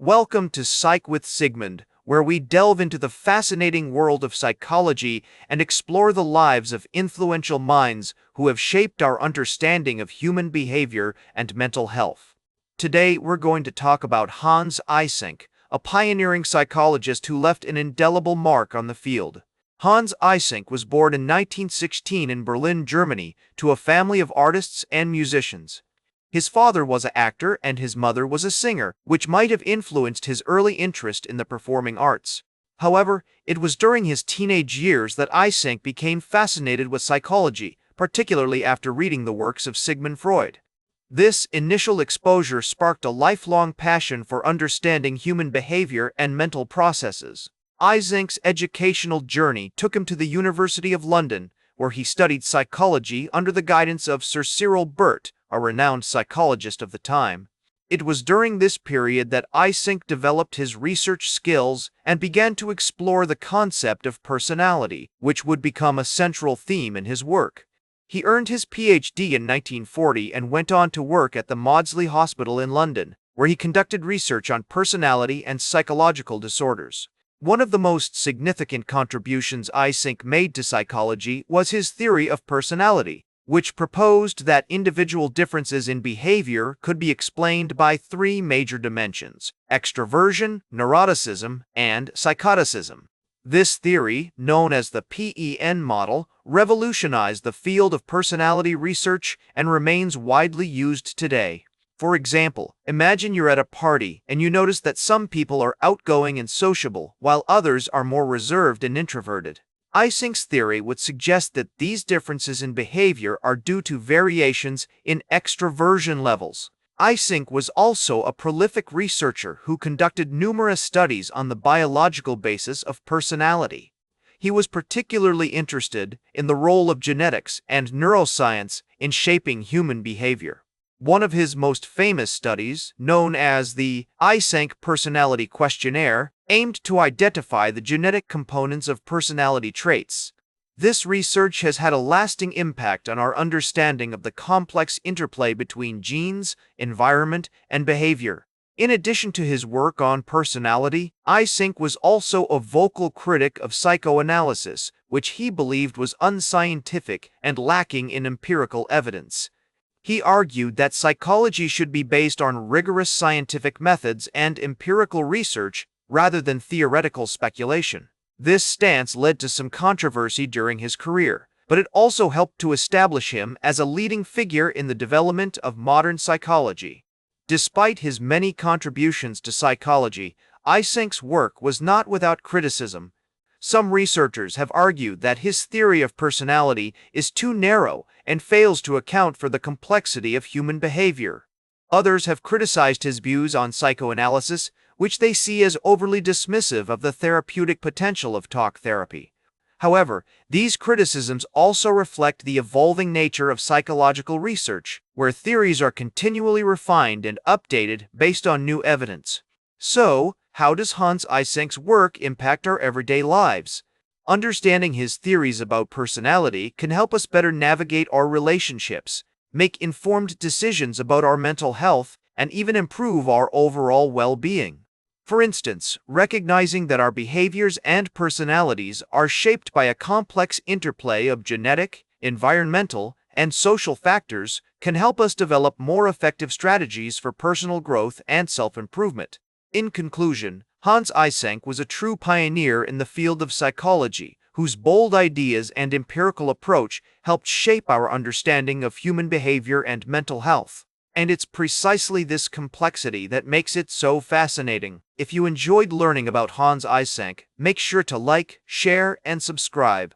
Welcome to Psych with Sigmund, where we delve into the fascinating world of psychology and explore the lives of influential minds who have shaped our understanding of human behavior and mental health. Today, we're going to talk about Hans Eysenck, a pioneering psychologist who left an indelible mark on the field. Hans Eysenck was born in 1916 in Berlin, Germany, to a family of artists and musicians. His father was an actor and his mother was a singer, which might have influenced his early interest in the performing arts. However, it was during his teenage years that Eysenck became fascinated with psychology, particularly after reading the works of Sigmund Freud. This initial exposure sparked a lifelong passion for understanding human behavior and mental processes. Eysenck's educational journey took him to the University of London, where he studied psychology under the guidance of Sir Cyril Burt, a renowned psychologist of the time. It was during this period that Eysenck developed his research skills and began to explore the concept of personality, which would become a central theme in his work. He earned his PhD in 1940 and went on to work at the Maudsley Hospital in London, where he conducted research on personality and psychological disorders. One of the most significant contributions Eysenck made to psychology was his theory of personality, which proposed that individual differences in behavior could be explained by three major dimensions: extroversion, neuroticism, and psychoticism. This theory, known as the PEN model, revolutionized the field of personality research and remains widely used today. For example, imagine you're at a party and you notice that some people are outgoing and sociable, while others are more reserved and introverted. Eysenck's theory would suggest that these differences in behavior are due to variations in extroversion levels. Eysenck was also a prolific researcher who conducted numerous studies on the biological basis of personality. He was particularly interested in the role of genetics and neuroscience in shaping human behavior. One of his most famous studies, known as the Eysenck Personality Questionnaire, aimed to identify the genetic components of personality traits. This research has had a lasting impact on our understanding of the complex interplay between genes, environment, and behavior. In addition to his work on personality, Eysenck was also a vocal critic of psychoanalysis, which he believed was unscientific and lacking in empirical evidence. He argued that psychology should be based on rigorous scientific methods and empirical research rather than theoretical speculation. This stance led to some controversy during his career, but it also helped to establish him as a leading figure in the development of modern psychology. Despite his many contributions to psychology, Eysenck's work was not without criticism. Some researchers have argued that his theory of personality is too narrow and fails to account for the complexity of human behavior. Others have criticized his views on psychoanalysis, which they see as overly dismissive of the therapeutic potential of talk therapy. However, these criticisms also reflect the evolving nature of psychological research, where theories are continually refined and updated based on new evidence. So, how does Hans Eysenck's work impact our everyday lives? Understanding his theories about personality can help us better navigate our relationships, make informed decisions about our mental health, and even improve our overall well-being. For instance, recognizing that our behaviors and personalities are shaped by a complex interplay of genetic, environmental, and social factors can help us develop more effective strategies for personal growth and self-improvement. In conclusion, Hans Eysenck was a true pioneer in the field of psychology, whose bold ideas and empirical approach helped shape our understanding of human behavior and mental health. And it's precisely this complexity that makes it so fascinating. If you enjoyed learning about Hans Eysenck, make sure to like, share, and subscribe.